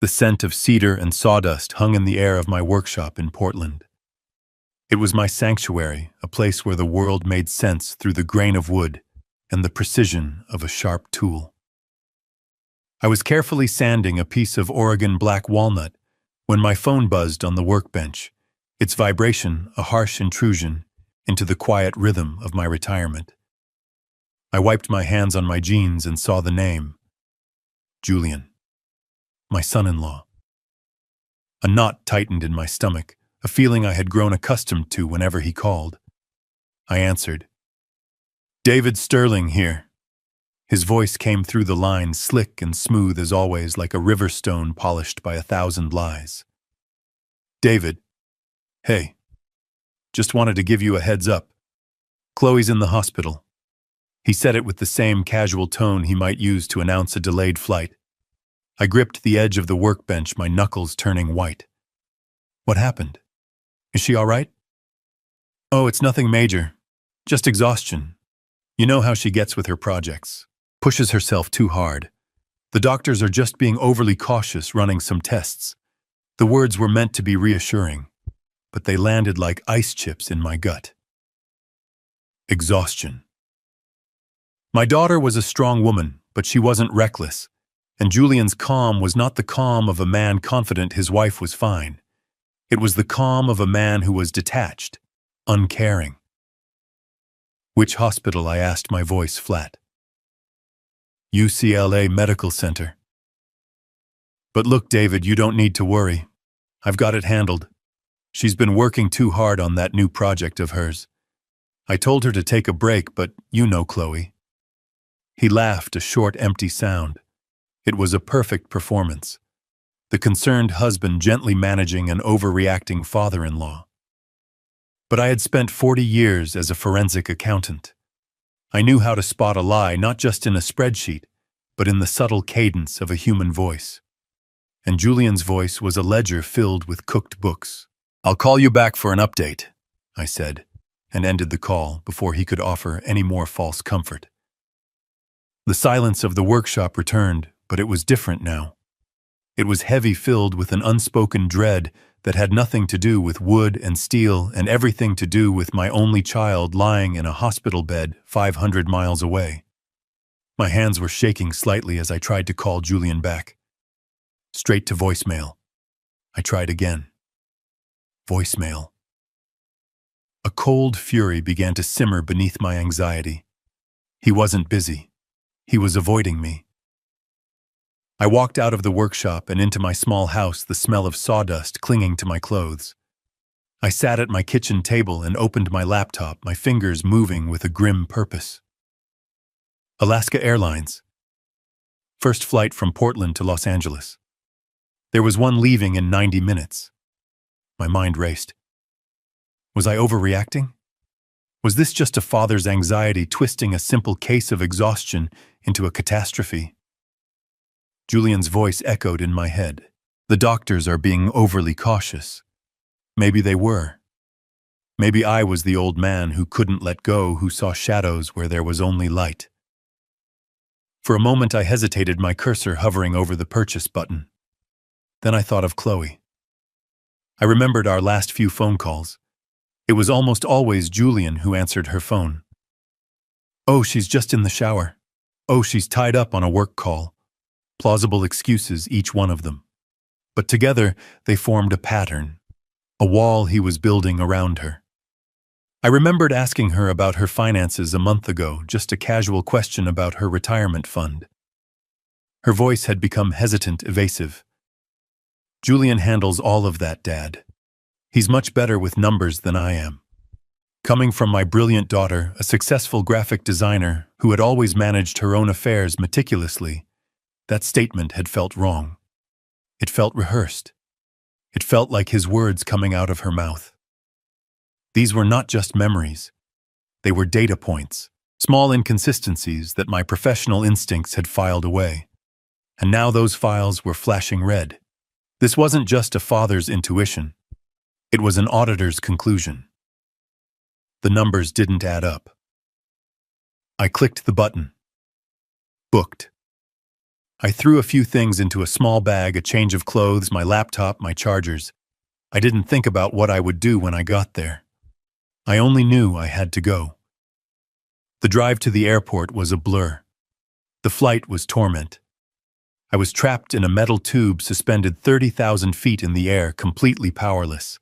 The scent of cedar and sawdust hung in the air of my workshop in Portland. It was my sanctuary, a place where the world made sense through the grain of wood and the precision of a sharp tool. I was carefully sanding a piece of Oregon black walnut when my phone buzzed on the workbench, its vibration a harsh intrusion into the quiet rhythm of my retirement. I wiped my hands on my jeans and saw the name, Julian, my son-in-law. A knot tightened in my stomach, a feeling I had grown accustomed to whenever he called. I answered. "David Sterling here." His voice came through the line, slick and smooth as always, like a river stone polished by 1,000 lies. "David, hey, just wanted to give you a heads up. Chloe's in the hospital." He said it with the same casual tone he might use to announce a delayed flight. I gripped the edge of the workbench, my knuckles turning white. "What happened? Is she all right?" "Oh, it's nothing major. Just exhaustion. You know how she gets with her projects. Pushes herself too hard. The doctors are just being overly cautious, running some tests." The words were meant to be reassuring, but they landed like ice chips in my gut. Exhaustion. My daughter was a strong woman, but she wasn't reckless, and Julian's calm was not the calm of a man confident his wife was fine. It was the calm of a man who was detached, uncaring. "Which hospital?" I asked, my voice flat. "UCLA Medical Center." "But look, David, you don't need to worry. I've got it handled. She's been working too hard on that new project of hers. I told her to take a break, but you know Chloe." He laughed, a short, empty sound. It was a perfect performance. The concerned husband gently managing an overreacting father-in-law. But I had spent 40 years as a forensic accountant. I knew how to spot a lie, not just in a spreadsheet, but in the subtle cadence of a human voice. And Julian's voice was a ledger filled with cooked books. "I'll call you back for an update," I said, and ended the call before he could offer any more false comfort. The silence of the workshop returned, but it was different now. It was heavy, filled with an unspoken dread that had nothing to do with wood and steel and everything to do with my only child lying in a hospital bed 500 miles away. My hands were shaking slightly as I tried to call Julian back. Straight to voicemail. I tried again. Voicemail. A cold fury began to simmer beneath my anxiety. He wasn't busy. He was avoiding me. I walked out of the workshop and into my small house, the smell of sawdust clinging to my clothes. I sat at my kitchen table and opened my laptop, my fingers moving with a grim purpose. Alaska Airlines. First flight from Portland to Los Angeles. There was one leaving in 90 minutes. My mind raced. Was I overreacting? Was this just a father's anxiety twisting a simple case of exhaustion into a catastrophe? Julian's voice echoed in my head. "The doctors are being overly cautious." Maybe they were. Maybe I was the old man who couldn't let go, who saw shadows where there was only light. For a moment I hesitated, my cursor hovering over the purchase button. Then I thought of Chloe. I remembered our last few phone calls. It was almost always Julian who answered her phone. "Oh, she's just in the shower. Oh, she's tied up on a work call." Plausible excuses, each one of them. But together they formed a pattern, a wall he was building around her. I remembered asking her about her finances a month ago, just a casual question about her retirement fund. Her voice had become hesitant, evasive. "Julian handles all of that, Dad. He's much better with numbers than I am." Coming from my brilliant daughter, a successful graphic designer who had always managed her own affairs meticulously, that statement had felt wrong. It felt rehearsed. It felt like his words coming out of her mouth. These were not just memories. They were data points, small inconsistencies that my professional instincts had filed away. And now those files were flashing red. This wasn't just a father's intuition. It was an auditor's conclusion. The numbers didn't add up. I clicked the button. Booked. I threw a few things into a small bag, a change of clothes, my laptop, my chargers. I didn't think about what I would do when I got there. I only knew I had to go. The drive to the airport was a blur. The flight was torment. I was trapped in a metal tube suspended 30,000 feet in the air, completely powerless.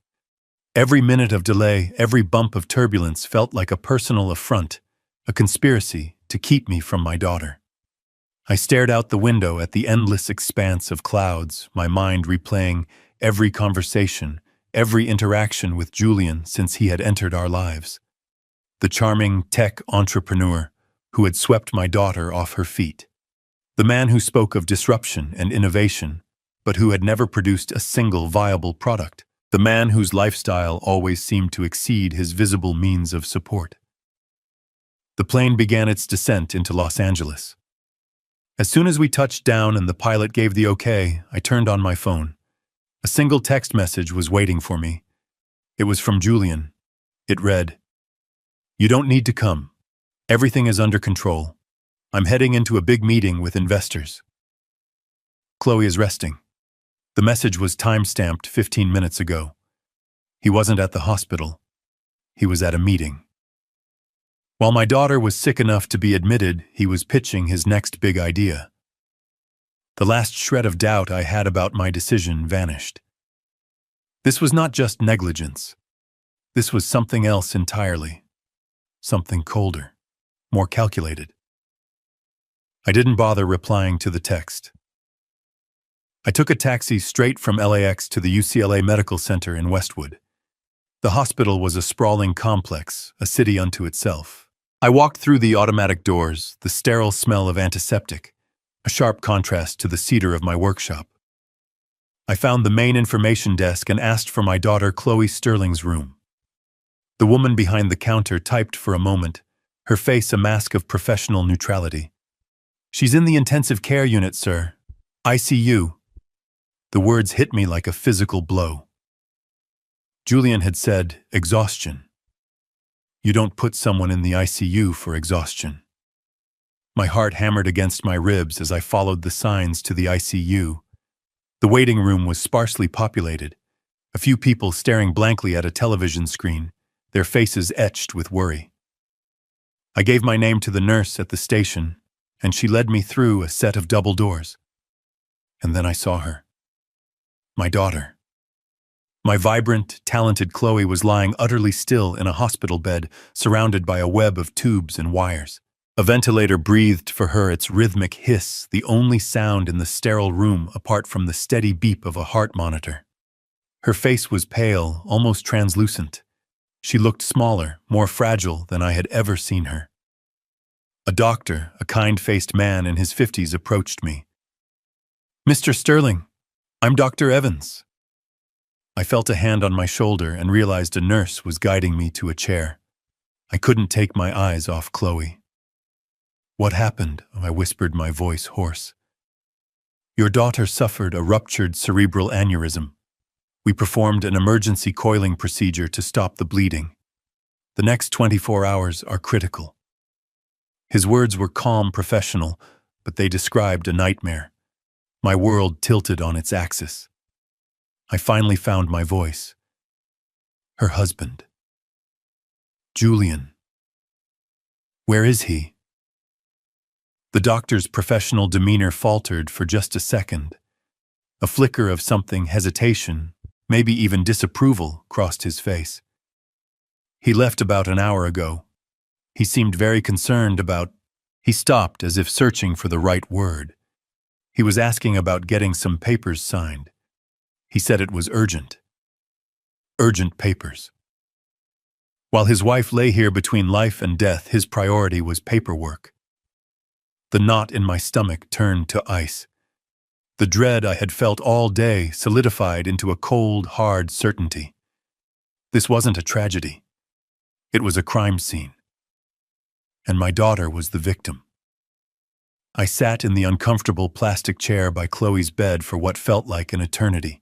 Every minute of delay, every bump of turbulence felt like a personal affront, a conspiracy to keep me from my daughter. I stared out the window at the endless expanse of clouds, my mind replaying every conversation, every interaction with Julian since he had entered our lives. The charming tech entrepreneur who had swept my daughter off her feet. The man who spoke of disruption and innovation, but who had never produced a single viable product. The man whose lifestyle always seemed to exceed his visible means of support. The plane began its descent into Los Angeles. As soon as we touched down and the pilot gave the okay, I turned on my phone. A single text message was waiting for me. It was from Julian. It read, "You don't need to come. Everything is under control. I'm heading into a big meeting with investors. Chloe is resting." The message was time-stamped 15 minutes ago. He wasn't at the hospital. He was at a meeting. While my daughter was sick enough to be admitted, he was pitching his next big idea. The last shred of doubt I had about my decision vanished. This was not just negligence. This was something else entirely. Something colder, more calculated. I didn't bother replying to the text. I took a taxi straight from LAX to the UCLA Medical Center in Westwood. The hospital was a sprawling complex, a city unto itself. I walked through the automatic doors, the sterile smell of antiseptic, a sharp contrast to the cedar of my workshop. I found the main information desk and asked for my daughter Chloe Sterling's room. The woman behind the counter typed for a moment, her face a mask of professional neutrality. "She's in the intensive care unit, sir. ICU." The words hit me like a physical blow. Julian had said, exhaustion. You don't put someone in the ICU for exhaustion. My heart hammered against my ribs as I followed the signs to the ICU. The waiting room was sparsely populated, a few people staring blankly at a television screen, their faces etched with worry. I gave my name to the nurse at the station, and she led me through a set of double doors. And then I saw her. My daughter. My vibrant, talented Chloe was lying utterly still in a hospital bed, surrounded by a web of tubes and wires. A ventilator breathed for her its rhythmic hiss, the only sound in the sterile room apart from the steady beep of a heart monitor. Her face was pale, almost translucent. She looked smaller, more fragile than I had ever seen her. A doctor, a kind-faced man in his 50s, approached me. "Mr. Sterling, I'm Dr. Evans." I felt a hand on my shoulder and realized a nurse was guiding me to a chair. I couldn't take my eyes off Chloe. "What happened?" I whispered, my voice hoarse. "Your daughter suffered a ruptured cerebral aneurysm. We performed an emergency coiling procedure to stop the bleeding. The next 24 hours are critical." His words were calm, professional, but they described a nightmare. My world tilted on its axis. I finally found my voice. Her husband. Julian. Where is he? The doctor's professional demeanor faltered for just a second. A flicker of something, hesitation, maybe even disapproval, crossed his face. "He left about an hour ago. He seemed very concerned about—" He stopped as if searching for the right word. He was asking about getting some papers signed. He said it was urgent. Urgent papers. While his wife lay here between life and death, his priority was paperwork. The knot in my stomach turned to ice. The dread I had felt all day solidified into a cold, hard certainty. This wasn't a tragedy. It was a crime scene. And my daughter was the victim. I sat in the uncomfortable plastic chair by Chloe's bed for what felt like an eternity.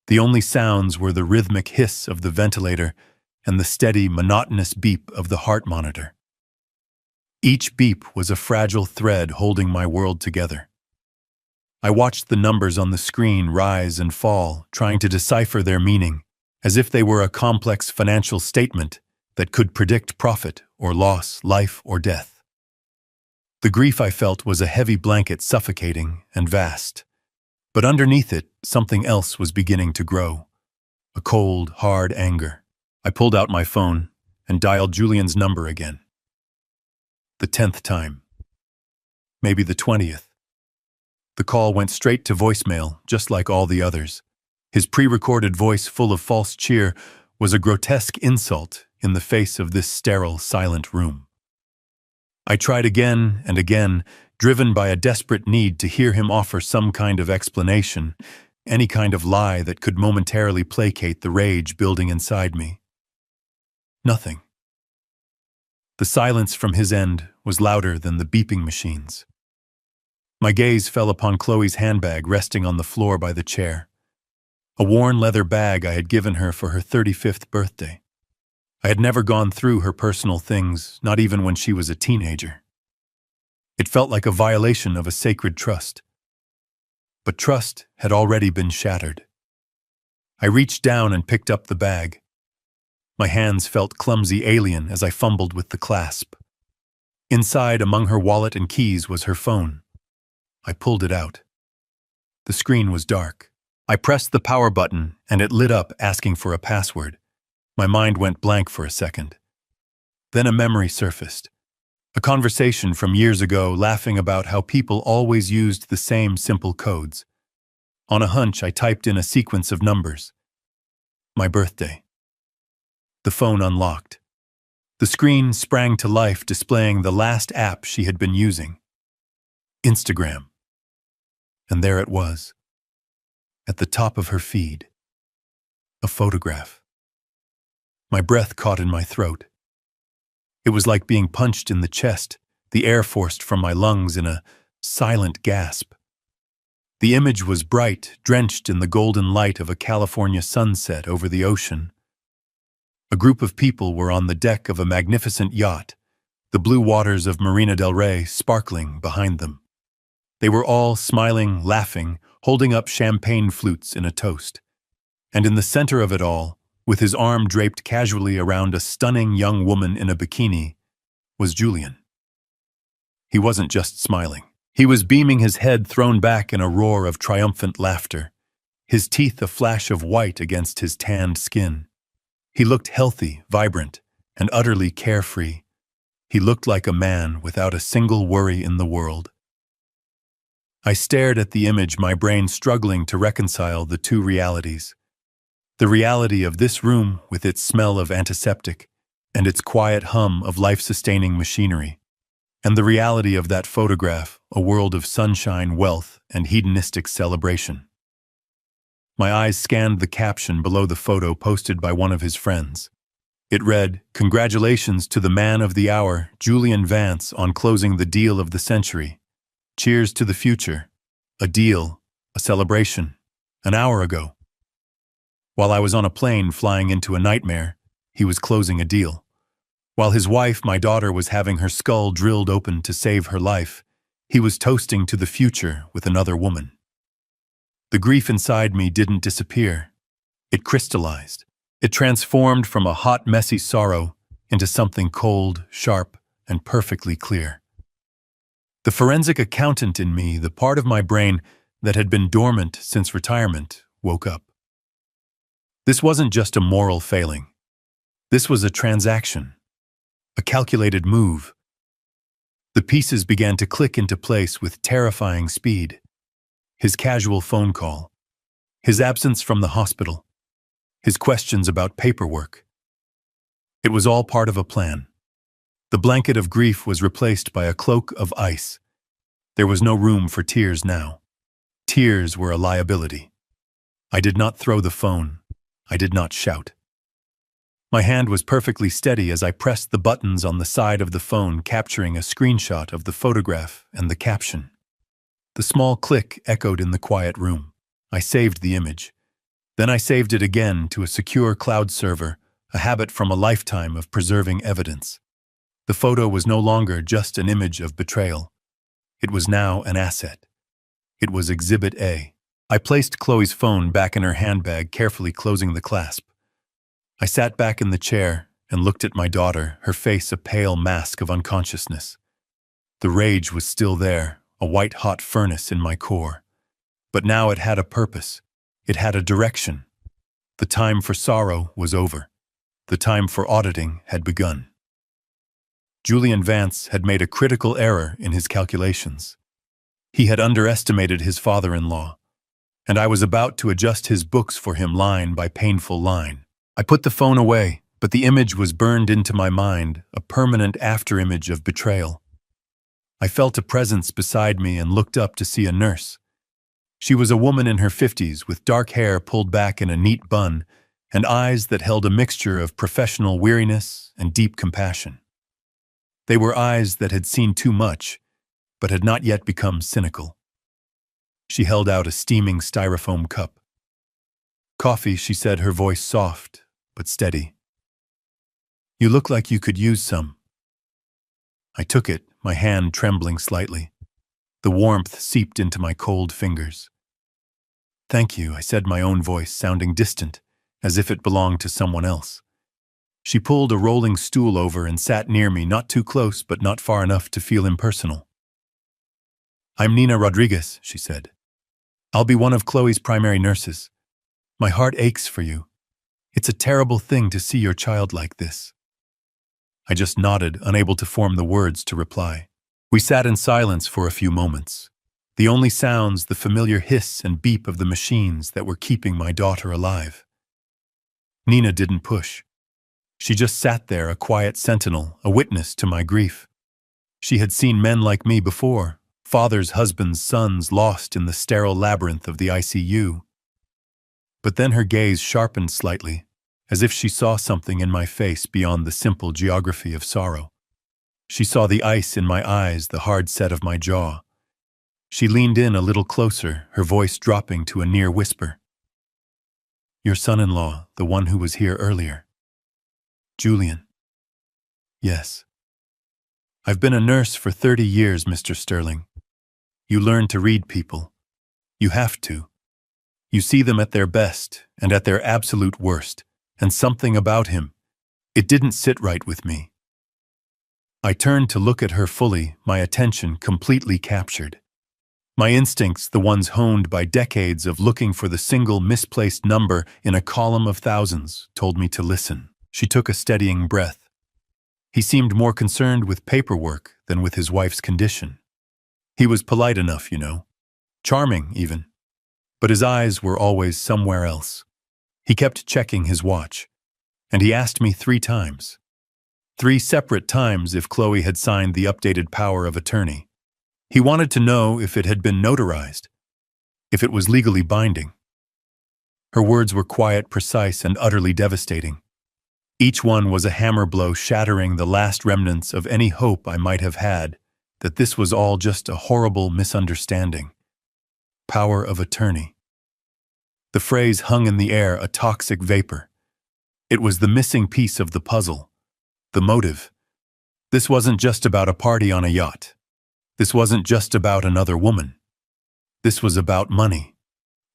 The only sounds were the rhythmic hiss of the ventilator and the steady, monotonous beep of the heart monitor. Each beep was a fragile thread holding my world together. I watched the numbers on the screen rise and fall, trying to decipher their meaning, as if they were a complex financial statement that could predict profit or loss, life or death. The grief I felt was a heavy blanket, suffocating and vast. But underneath it, something else was beginning to grow. A cold, hard anger. I pulled out my phone and dialed Julian's number again. The 10th time. Maybe the 20th. The call went straight to voicemail, just like all the others. His pre-recorded voice, full of false cheer, was a grotesque insult in the face of this sterile, silent room. I tried again and again, driven by a desperate need to hear him offer some kind of explanation, any kind of lie that could momentarily placate the rage building inside me. Nothing. The silence from his end was louder than the beeping machines. My gaze fell upon Chloe's handbag resting on the floor by the chair. A worn leather bag I had given her for her 35th birthday. I had never gone through her personal things, not even when she was a teenager. It felt like a violation of a sacred trust. But trust had already been shattered. I reached down and picked up the bag. My hands felt clumsy, alien as I fumbled with the clasp. Inside, among her wallet and keys, was her phone. I pulled it out. The screen was dark. I pressed the power button and it lit up, asking for a password. My mind went blank for a second. Then a memory surfaced. A conversation from years ago, laughing about how people always used the same simple codes. On a hunch, I typed in a sequence of numbers. My birthday. The phone unlocked. The screen sprang to life, displaying the last app she had been using. Instagram. And there it was. At the top of her feed. A photograph. My breath caught in my throat. It was like being punched in the chest, the air forced from my lungs in a silent gasp. The image was bright, drenched in the golden light of a California sunset over the ocean. A group of people were on the deck of a magnificent yacht, the blue waters of Marina del Rey sparkling behind them. They were all smiling, laughing, holding up champagne flutes in a toast. And in the center of it all, with his arm draped casually around a stunning young woman in a bikini, was Julian. He wasn't just smiling. He was beaming, his head thrown back in a roar of triumphant laughter, his teeth a flash of white against his tanned skin. He looked healthy, vibrant, and utterly carefree. He looked like a man without a single worry in the world. I stared at the image, my brain struggling to reconcile the two realities. The reality of this room with its smell of antiseptic and its quiet hum of life-sustaining machinery, and the reality of that photograph, a world of sunshine, wealth, and hedonistic celebration. My eyes scanned the caption below the photo posted by one of his friends. It read, "Congratulations to the man of the hour, Julian Vance, on closing the deal of the century. Cheers to the future. A deal, a celebration, an hour ago." While I was on a plane flying into a nightmare, he was closing a deal. While his wife, my daughter, was having her skull drilled open to save her life, he was toasting to the future with another woman. The grief inside me didn't disappear. It crystallized. It transformed from a hot, messy sorrow into something cold, sharp, and perfectly clear. The forensic accountant in me, the part of my brain that had been dormant since retirement, woke up. This wasn't just a moral failing. This was a transaction, a calculated move. The pieces began to click into place with terrifying speed. His casual phone call, his absence from the hospital, his questions about paperwork. It was all part of a plan. The blanket of grief was replaced by a cloak of ice. There was no room for tears now. Tears were a liability. I did not throw the phone. I did not shout. My hand was perfectly steady as I pressed the buttons on the side of the phone, capturing a screenshot of the photograph and the caption. The small click echoed in the quiet room. I saved the image. Then I saved it again to a secure cloud server, a habit from a lifetime of preserving evidence. The photo was no longer just an image of betrayal. It was now an asset. It was Exhibit A. I placed Chloe's phone back in her handbag, carefully closing the clasp. I sat back in the chair and looked at my daughter, her face a pale mask of unconsciousness. The rage was still there, a white-hot furnace in my core. But now it had a purpose. It had a direction. The time for sorrow was over. The time for auditing had begun. Julian Vance had made a critical error in his calculations. He had underestimated his father-in-law, and I was about to adjust his books for him line by painful line. I put the phone away, but the image was burned into my mind, a permanent afterimage of betrayal. I felt a presence beside me and looked up to see a nurse. She was a woman in her 50s with dark hair pulled back in a neat bun and eyes that held a mixture of professional weariness and deep compassion. They were eyes that had seen too much, but had not yet become cynical. She held out a steaming styrofoam cup. "Coffee," she said, her voice soft but steady. "You look like you could use some." I took it, my hand trembling slightly. The warmth seeped into my cold fingers. "Thank you," I said, my own voice sounding distant, as if it belonged to someone else. She pulled a rolling stool over and sat near me, not too close but not far enough to feel impersonal. "I'm Nina Rodriguez," she said. "I'll be one of Chloe's primary nurses. My heart aches for you. It's a terrible thing to see your child like this." I just nodded, unable to form the words to reply. We sat in silence for a few moments. The only sounds, the familiar hiss and beep of the machines that were keeping my daughter alive. Nina didn't push. She just sat there, a quiet sentinel, a witness to my grief. She had seen men like me before, fathers, husbands, sons lost in the sterile labyrinth of the ICU. But then her gaze sharpened slightly, as if she saw something in my face beyond the simple geography of sorrow. She saw the ice in my eyes, the hard set of my jaw. She leaned in a little closer, her voice dropping to a near whisper. "Your son-in-law, the one who was here earlier." "Julian." "Yes. I've been a nurse for 30 years, Mr. Sterling. You learn to read people. You have to. You see them at their best and at their absolute worst, and something about him, it didn't sit right with me." I turned to look at her fully, my attention completely captured. My instincts, the ones honed by decades of looking for the single misplaced number in a column of thousands, told me to listen. She took a steadying breath. He seemed more concerned with paperwork than with his wife's condition. He was polite enough, you know. Charming, even. But his eyes were always somewhere else. He kept checking his watch. And he asked me 3 times. 3 separate times if Chloe had signed the updated power of attorney. He wanted to know if it had been notarized, if it was legally binding. Her words were quiet, precise, and utterly devastating. Each one was a hammer blow shattering the last remnants of any hope I might have had that this was all just a horrible misunderstanding. Power of attorney. The phrase hung in the air, a toxic vapor. It was the missing piece of the puzzle. The motive. This wasn't just about a party on a yacht. This wasn't just about another woman. This was about money.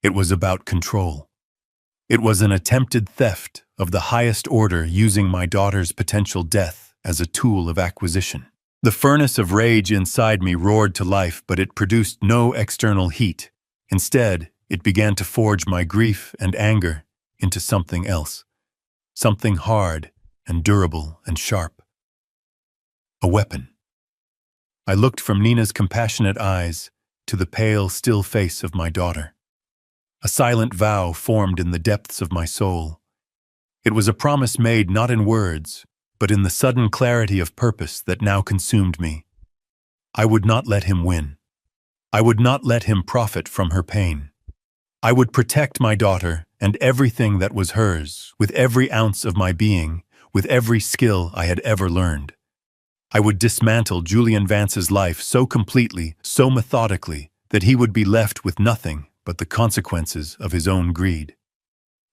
It was about control. It was an attempted theft of the highest order, using my daughter's potential death as a tool of acquisition. The furnace of rage inside me roared to life, but it produced no external heat. Instead, it began to forge my grief and anger into something else. Something hard and durable and sharp. A weapon. I looked from Nina's compassionate eyes to the pale, still face of my daughter. A silent vow formed in the depths of my soul. It was a promise made not in words, but in the sudden clarity of purpose that now consumed me. I would not let him win. I would not let him profit from her pain. I would protect my daughter and everything that was hers, with every ounce of my being, with every skill I had ever learned. I would dismantle Julian Vance's life so completely, so methodically, that he would be left with nothing but the consequences of his own greed.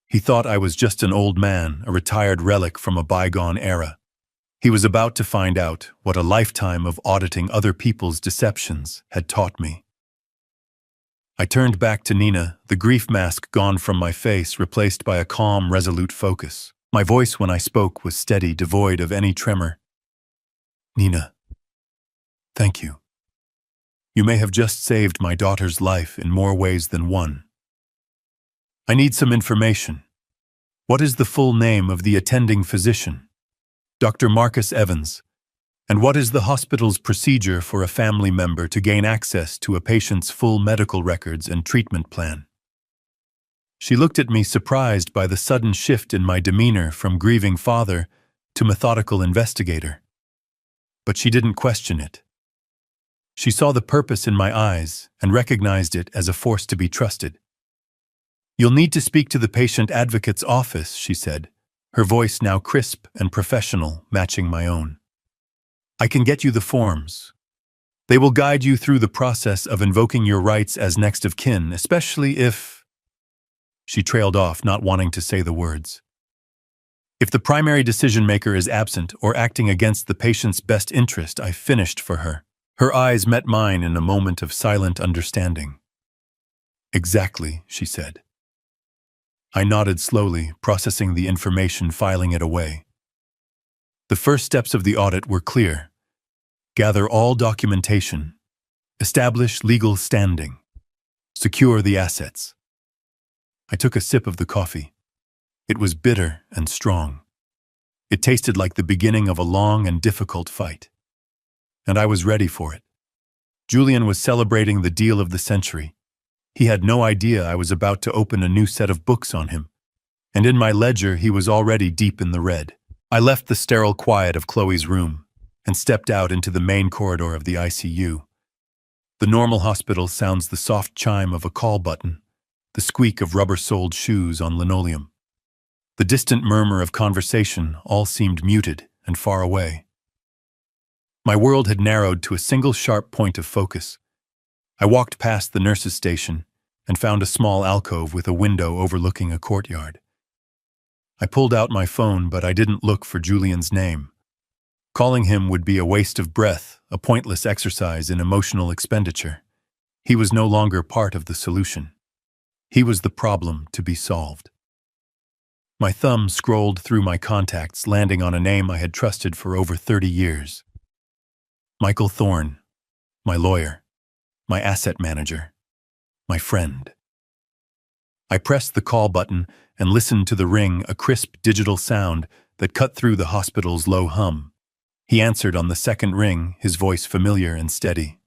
He thought I was just an old man, a retired relic from a bygone era. He was about to find out what a lifetime of auditing other people's deceptions had taught me. I turned back to Nina, the grief mask gone from my face, replaced by a calm, resolute focus. My voice when I spoke was steady, devoid of any tremor. Nina, thank you. You may have just saved my daughter's life in more ways than one. I need some information. What is the full name of the attending physician? Dr. Marcus Evans. And what is the hospital's procedure for a family member to gain access to a patient's full medical records and treatment plan? She looked at me, surprised by the sudden shift in my demeanor from grieving father to methodical investigator. But she didn't question it. She saw the purpose in my eyes and recognized it as a force to be trusted. You'll need to speak to the patient advocate's office, she said, her voice now crisp and professional, matching my own. I can get you the forms. They will guide you through the process of invoking your rights as next of kin, especially if… She trailed off, not wanting to say the words. If the primary decision-maker is absent or acting against the patient's best interest, I finished for her. Her eyes met mine in a moment of silent understanding. Exactly, she said. I nodded slowly, processing the information, filing it away. The first steps of the audit were clear. Gather all documentation. Establish legal standing. Secure the assets. I took a sip of the coffee. It was bitter and strong. It tasted like the beginning of a long and difficult fight. And I was ready for it. Julian was celebrating the deal of the century. He had no idea I was about to open a new set of books on him. And in my ledger, he was already deep in the red. I left the sterile quiet of Chloe's room and stepped out into the main corridor of the ICU. The normal hospital sounds the soft chime of a call button, the squeak of rubber-soled shoes on linoleum. The distant murmur of conversation all seemed muted and far away. My world had narrowed to a single sharp point of focus. I walked past the nurse's station and found a small alcove with a window overlooking a courtyard. I pulled out my phone, but I didn't look for Julian's name. Calling him would be a waste of breath, a pointless exercise in emotional expenditure. He was no longer part of the solution. He was the problem to be solved. My thumb scrolled through my contacts, landing on a name I had trusted for over 30 years. Michael Thorne, my lawyer, my asset manager, my friend. I pressed the call button and listened to the ring, a crisp digital sound that cut through the hospital's low hum. He answered on the second ring, his voice familiar and steady.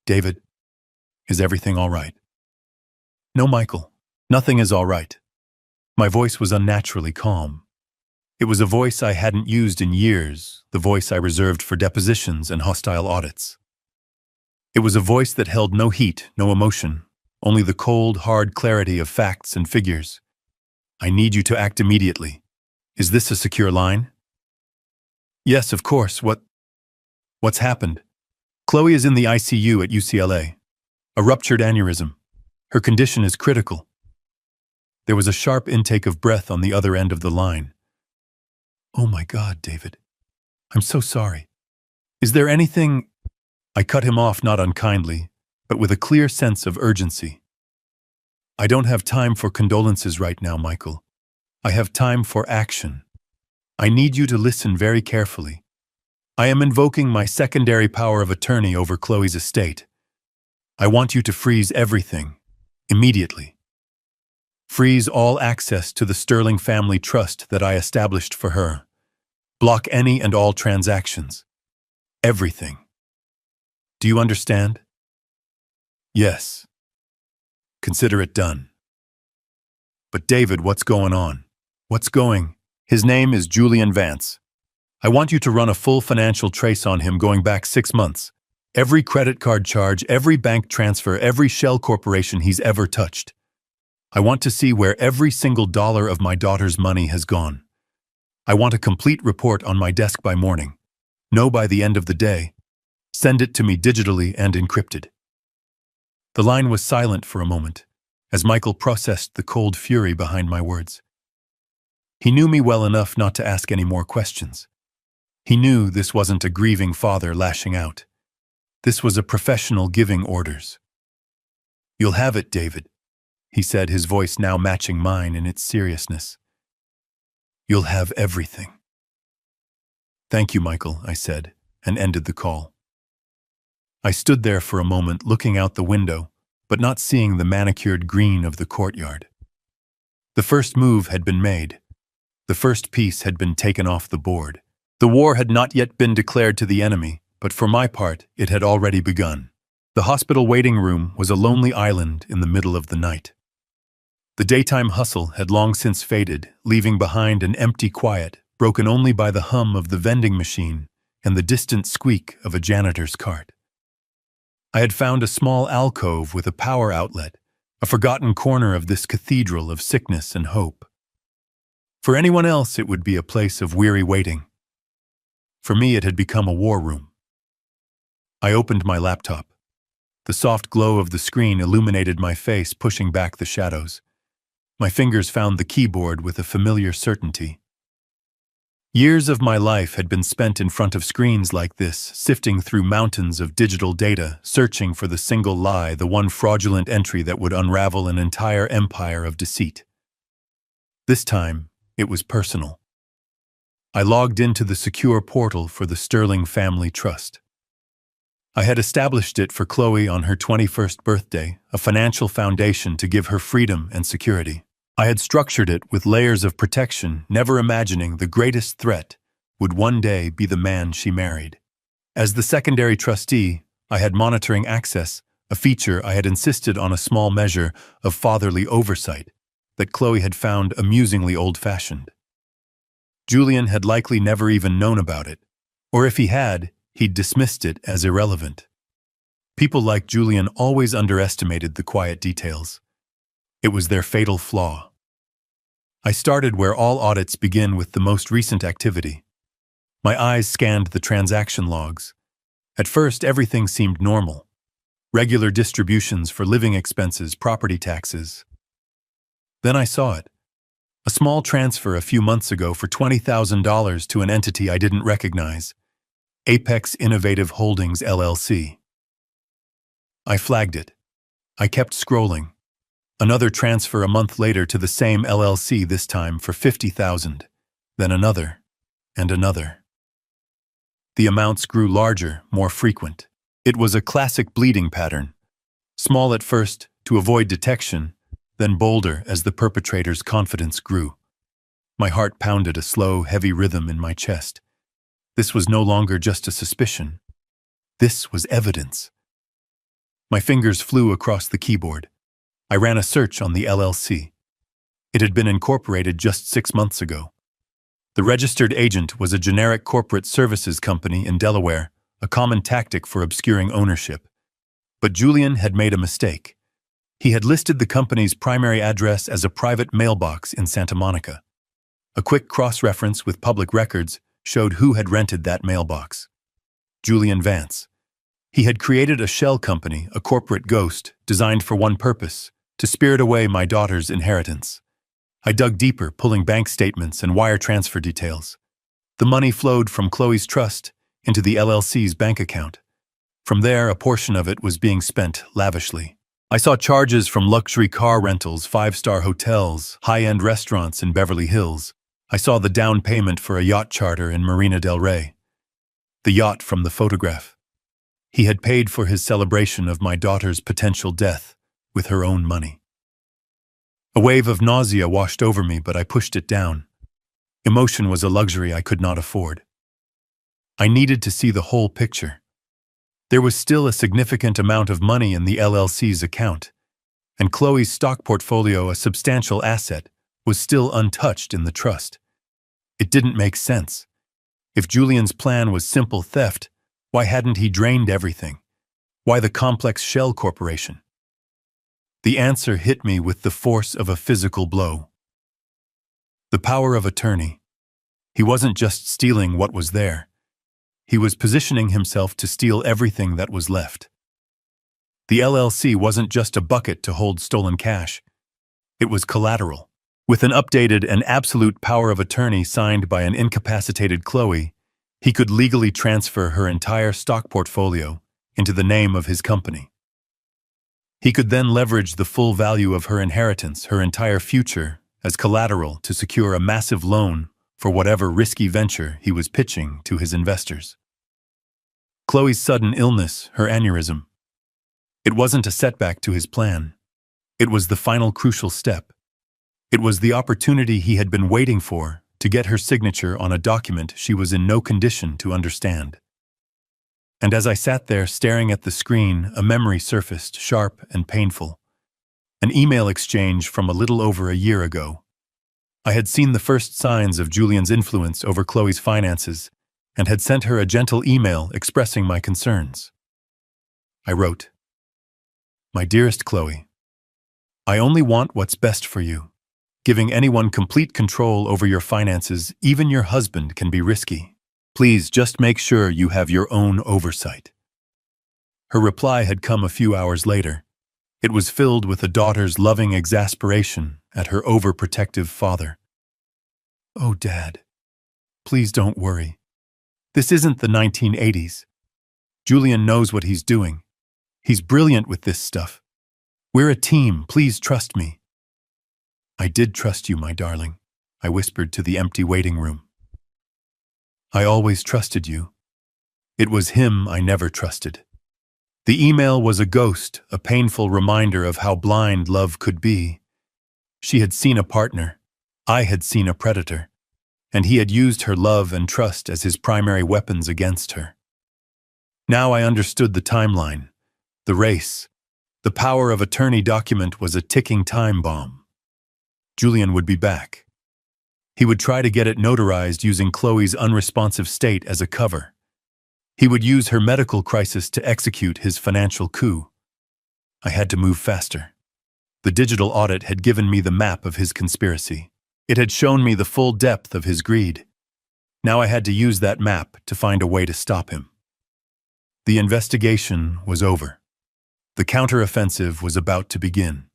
David, is everything all right? No, Michael, nothing is all right. My voice was unnaturally calm. It was a voice I hadn't used in years, the voice I reserved for depositions and hostile audits. It was a voice that held no heat, no emotion, only the cold, hard clarity of facts and figures. I need you to act immediately. Is this a secure line? Yes, of course. What's happened? Chloe is in the ICU at UCLA. A ruptured aneurysm. Her condition is critical. There was a sharp intake of breath on the other end of the line. Oh my God, David. I'm so sorry. Is there anything… I cut him off, not unkindly, but with a clear sense of urgency. I don't have time for condolences right now, Michael. I have time for action. I need you to listen very carefully. I am invoking my secondary power of attorney over Chloe's estate. I want you to freeze everything, immediately. Freeze all access to the Sterling family trust that I established for her. Block any and all transactions. Everything. Do you understand? Yes. Consider it done. But David, what's going on? His name is Julian Vance. I want you to run a full financial trace on him going back 6 months. Every credit card charge, every bank transfer, every shell corporation he's ever touched. I want to see where every single dollar of my daughter's money has gone. I want a complete report on my desk by morning. No, by the end of the day. Send it to me digitally and encrypted. The line was silent for a moment, as Michael processed the cold fury behind my words. He knew me well enough not to ask any more questions. He knew this wasn't a grieving father lashing out. This was a professional giving orders. "You'll have it, David," he said, his voice now matching mine in its seriousness. "You'll have everything." "Thank you, Michael," I said, and ended the call. I stood there for a moment looking out the window, but not seeing the manicured green of the courtyard. The first move had been made. The first piece had been taken off the board. The war had not yet been declared to the enemy, but for my part, it had already begun. The hospital waiting room was a lonely island in the middle of the night. The daytime hustle had long since faded, leaving behind an empty quiet, broken only by the hum of the vending machine and the distant squeak of a janitor's cart. I had found a small alcove with a power outlet, a forgotten corner of this cathedral of sickness and hope. For anyone else, it would be a place of weary waiting. For me, it had become a war room. I opened my laptop. The soft glow of the screen illuminated my face, pushing back the shadows. My fingers found the keyboard with a familiar certainty. Years of my life had been spent in front of screens like this, sifting through mountains of digital data, searching for the single lie, the one fraudulent entry that would unravel an entire empire of deceit. This time, it was personal. I logged into the secure portal for the Sterling Family Trust. I had established it for Chloe on her 21st birthday, a financial foundation to give her freedom and security. I had structured it with layers of protection, never imagining the greatest threat would one day be the man she married. As the secondary trustee, I had monitoring access, a feature I had insisted on, a small measure of fatherly oversight that Chloe had found amusingly old-fashioned. Julian had likely never even known about it, or if he had, he'd dismissed it as irrelevant. People like Julian always underestimated the quiet details. It was their fatal flaw. I started where all audits begin, with the most recent activity. My eyes scanned the transaction logs. At first, everything seemed normal. Regular distributions for living expenses, property taxes. Then I saw it. A small transfer a few months ago for $20,000 to an entity I didn't recognize. Apex Innovative Holdings, LLC. I flagged it. I kept scrolling. Another transfer a month later to the same LLC, this time for $50,000. Then another, and another. The amounts grew larger, more frequent. It was a classic bleeding pattern. Small at first, to avoid detection, then bolder as the perpetrator's confidence grew. My heart pounded a slow, heavy rhythm in my chest. This was no longer just a suspicion. This was evidence. My fingers flew across the keyboard. I ran a search on the LLC. It had been incorporated just 6 months ago. The registered agent was a generic corporate services company in Delaware, a common tactic for obscuring ownership. But Julian had made a mistake. He had listed the company's primary address as a private mailbox in Santa Monica. A quick cross-reference with public records showed who had rented that mailbox. Julian Vance. He had created a shell company, a corporate ghost, designed for one purpose: to spirit away my daughter's inheritance. I dug deeper, pulling bank statements and wire transfer details. The money flowed from Chloe's trust into the LLC's bank account. From there, a portion of it was being spent lavishly. I saw charges from luxury car rentals, 5-star hotels, high-end restaurants in Beverly Hills. I saw the down payment for a yacht charter in Marina del Rey. The yacht from the photograph. He had paid for his celebration of my daughter's potential death with her own money. A wave of nausea washed over me, but I pushed it down. Emotion was a luxury I could not afford. I needed to see the whole picture. There was still a significant amount of money in the LLC's account, and Chloe's stock portfolio, a substantial asset, was still untouched in the trust. It didn't make sense. If Julian's plan was simple theft, why hadn't he drained everything? Why the complex shell corporation? The answer hit me with the force of a physical blow. The power of attorney. He wasn't just stealing what was there. He was positioning himself to steal everything that was left. The LLC wasn't just a bucket to hold stolen cash. It was collateral. With an updated and absolute power of attorney signed by an incapacitated Chloe, he could legally transfer her entire stock portfolio into the name of his company. He could then leverage the full value of her inheritance, her entire future, as collateral to secure a massive loan for whatever risky venture he was pitching to his investors. Chloe's sudden illness, her aneurysm. It wasn't a setback to his plan. It was the final crucial step. It was the opportunity he had been waiting for to get her signature on a document she was in no condition to understand. And as I sat there staring at the screen, a memory surfaced, sharp and painful. An email exchange from a little over a year ago. I had seen the first signs of Julian's influence over Chloe's finances and had sent her a gentle email expressing my concerns. I wrote, "My dearest Chloe, I only want what's best for you. Giving anyone complete control over your finances, even your husband, can be risky. Please just make sure you have your own oversight." Her reply had come a few hours later. It was filled with a daughter's loving exasperation at her overprotective father. "Oh, Dad, please don't worry. This isn't the 1980s. Julian knows what he's doing. He's brilliant with this stuff. We're a team, please trust me." "I did trust you, my darling," I whispered to the empty waiting room. "I always trusted you. It was him I never trusted." The email was a ghost, a painful reminder of how blind love could be. She had seen a partner. I had seen a predator. And he had used her love and trust as his primary weapons against her. Now I understood the timeline, the race. The power of attorney document was a ticking time bomb. Julian would be back. He would try to get it notarized using Chloe's unresponsive state as a cover. He would use her medical crisis to execute his financial coup. I had to move faster. The digital audit had given me the map of his conspiracy. It had shown me the full depth of his greed. Now I had to use that map to find a way to stop him. The investigation was over. The counteroffensive was about to begin.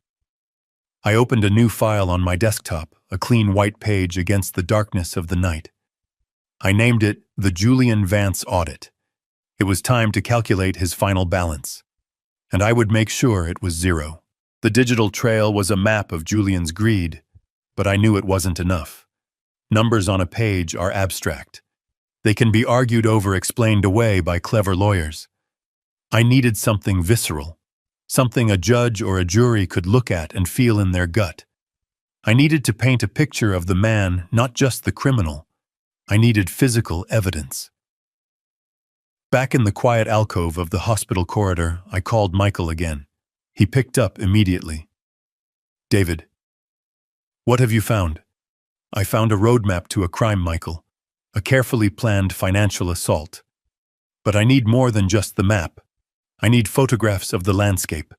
I opened a new file on my desktop, a clean white page against the darkness of the night. I named it the Julian Vance Audit. It was time to calculate his final balance, and I would make sure it was zero. The digital trail was a map of Julian's greed, but I knew it wasn't enough. Numbers on a page are abstract. They can be argued over, explained away by clever lawyers. I needed something visceral, something a judge or a jury could look at and feel in their gut. I needed to paint a picture of the man, not just the criminal. I needed physical evidence. Back in the quiet alcove of the hospital corridor, I called Michael again. He picked up immediately. "David, what have you found?" "I found a roadmap to a crime, Michael. A carefully planned financial assault. But I need more than just the map. I need photographs of the landscape.